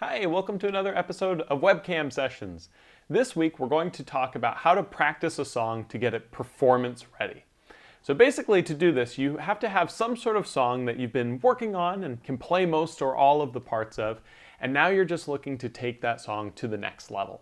Hi, welcome to another episode of Webcam Sessions. This week we're going to talk about how to practice a song to get it performance ready. So basically to do this you have to have some sort of song that you've been working on and can play most or all of the parts of, and now you're just looking to take that song to the next level.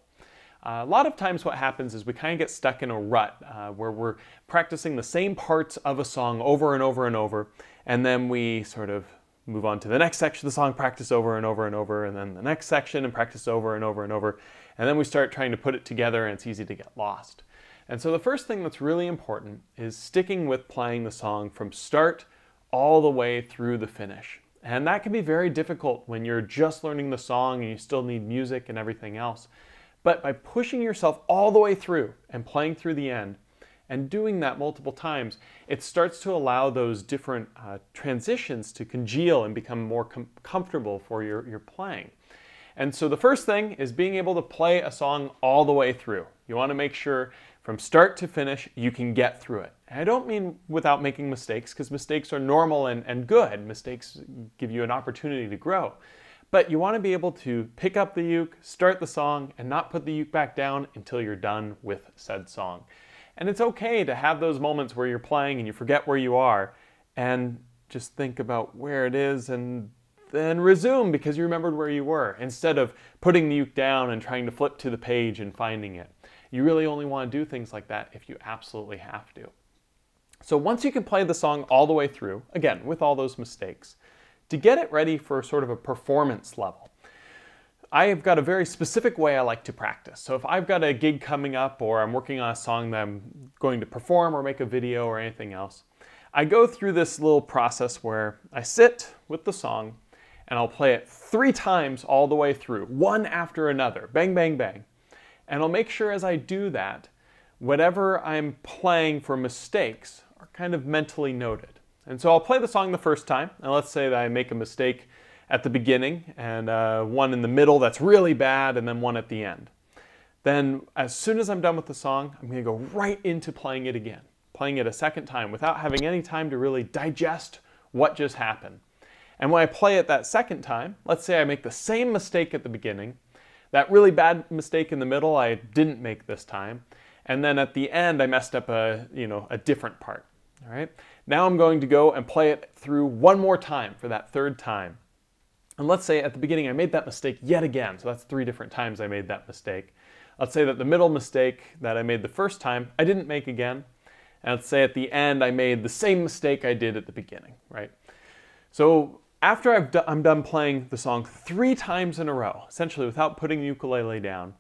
A lot of times what happens is we kind of get stuck in a rut where we're practicing the same parts of a song over and over and over, and then we sort of move on to the next section of the song, practice over and over and over, and then the next section and practice over and over and over, and then we start trying to put it together and it's easy to get lost. And so the first thing that's really important is sticking with playing the song from start all the way through the finish. And that can be very difficult when you're just learning the song and you still need music and everything else. But by pushing yourself all the way through and playing through the end, and doing that multiple times, it starts to allow those different transitions to congeal and become more comfortable for your playing. And so the first thing is being able to play a song all the way through. You want to make sure from start to finish you can get through it. And I don't mean without making mistakes, because mistakes are normal and good. Mistakes give you an opportunity to grow. But you want to be able to pick up the uke, start the song, and not put the uke back down until you're done with said song. And it's okay to have those moments where you're playing and you forget where you are and just think about where it is and then resume because you remembered where you were, instead of putting the uke down and trying to flip to the page and finding it. You really only want to do things like that if you absolutely have to. So once you can play the song all the way through, again, with all those mistakes, to get it ready for sort of a performance level, I've got a very specific way I like to practice. So if I've got a gig coming up or I'm working on a song that I'm going to perform or make a video or anything else, I go through this little process where I sit with the song and I'll play it 3 times all the way through, one after another, bang, bang, bang. And I'll make sure as I do that, whatever I'm playing for mistakes are kind of mentally noted. And so I'll play the song the first time, and let's say that I make a mistake at the beginning and one in the middle that's really bad, and then one at the end. Then as soon as I'm done with the song, I'm going to go right into playing it again, playing it a second time without having any time to really digest what just happened. And when I play it that second time, let's say I make the same mistake at the beginning, that really bad mistake in the middle I didn't make this time, and then at the end I messed up a different part. All right? Now I'm going to go and play it through one more time for that third time. And let's say at the beginning I made that mistake yet again, so that's 3 different times I made that mistake. Let's say that the middle mistake that I made the first time I didn't make again, and let's say at the end I made the same mistake I did at the beginning, right? So after I'm done playing the song 3 times in a row, essentially without putting the ukulele down,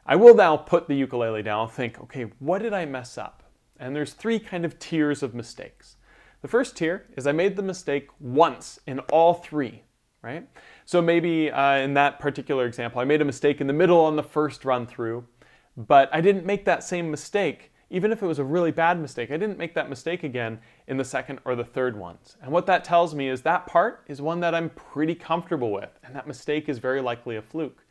I will now put the ukulele down and think, okay, what did I mess up? And there's 3 kind of tiers of mistakes. The first tier is I made the mistake once in all 3. Right? So maybe in that particular example, I made a mistake in the middle on the first run through, but I didn't make that same mistake, even if it was a really bad mistake. I didn't make that mistake again in the second or the third ones. And what that tells me is that part is one that I'm pretty comfortable with, and that mistake is very likely a fluke.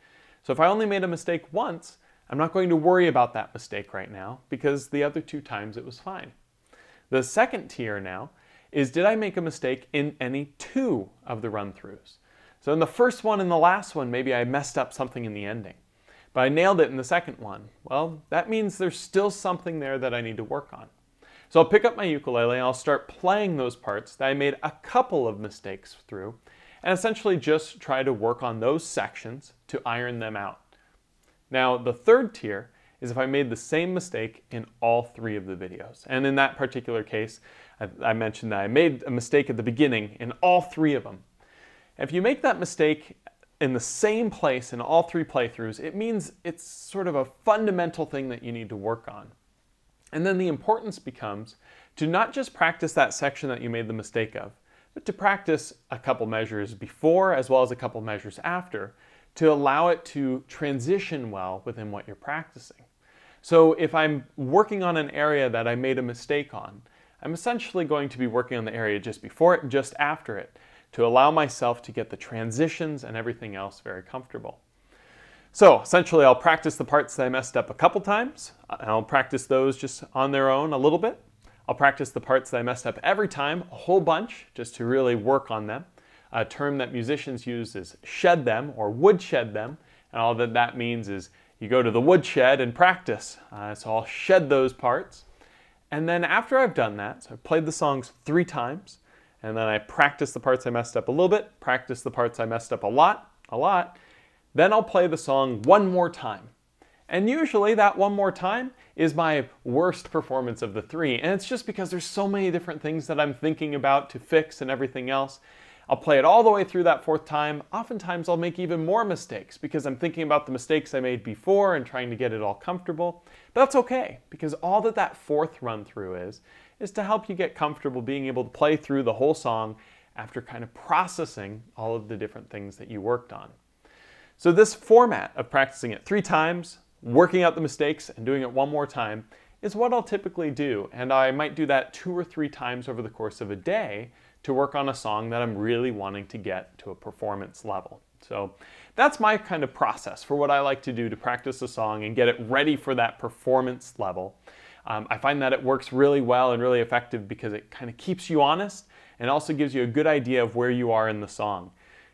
So if I only made a mistake once, I'm not going to worry about that mistake right now because the other 2 times it was fine. The second tier now is, did I make a mistake in any 2 of the run-throughs? So in the first one and the last one, maybe I messed up something in the ending, but I nailed it in the second one. Well, that means there's still something there that I need to work on. So I'll pick up my ukulele and I'll start playing those parts that I made a couple of mistakes through, and essentially just try to work on those sections to iron them out. Now, the third tier is if I made the same mistake in all 3 of the videos. And in that particular case, I mentioned that I made a mistake at the beginning in all 3 of them. If you make that mistake in the same place in all 3 playthroughs, it means it's sort of a fundamental thing that you need to work on. And then the importance becomes to not just practice that section that you made the mistake of, but to practice a couple measures before as well as a couple measures after to allow it to transition well within what you're practicing. So if I'm working on an area that I made a mistake on, I'm essentially going to be working on the area just before it and just after it, to allow myself to get the transitions and everything else very comfortable. So essentially I'll practice the parts that I messed up a couple times, and I'll practice those just on their own a little bit. I'll practice the parts that I messed up every time, a whole bunch, just to really work on them. A term that musicians use is shed them or woodshed them. And all that that means is you go to the woodshed and practice. So I'll shed those parts. And then after I've done that, so I've played the songs 3 times, and then I practice the parts I messed up a little bit, practice the parts I messed up a lot, then I'll play the song 1 more time. And usually that 1 more time is my worst performance of the 3. And it's just because there's so many different things that I'm thinking about to fix and everything else. I'll play it all the way through that 4th time. Oftentimes I'll make even more mistakes because I'm thinking about the mistakes I made before and trying to get it all comfortable. But that's okay, because all that 4th run through is to help you get comfortable being able to play through the whole song after kind of processing all of the different things that you worked on. So this format of practicing it 3 times, working out the mistakes and doing it 1 more time is what I'll typically do. And I might do that 2 or 3 times over the course of a day to work on a song that I'm really wanting to get to a performance level. So that's my kind of process for what I like to do to practice a song and get it ready for that performance level. I find that it works really well and really effective because it kind of keeps you honest and also gives you a good idea of where you are in the song.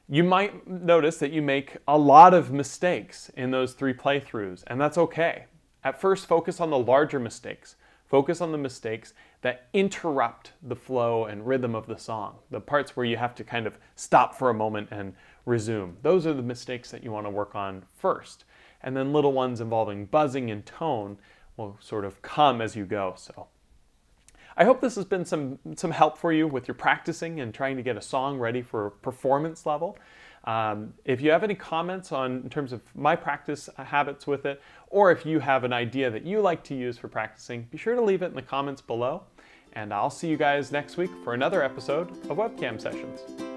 You might notice that you make a lot of mistakes in those 3 playthroughs, and that's okay. At first, focus on the larger mistakes. Focus on the mistakes that interrupt the flow and rhythm of the song, the parts where you have to kind of stop for a moment and resume. Those are the mistakes that you want to work on first. And then little ones involving buzzing and tone will sort of come as you go. So I hope this has been some help for you with your practicing and trying to get a song ready for performance level. If you have any comments in terms of my practice habits with it, or if you have an idea that you like to use for practicing, be sure to leave it in the comments below. And I'll see you guys next week for another episode of Webcam Sessions.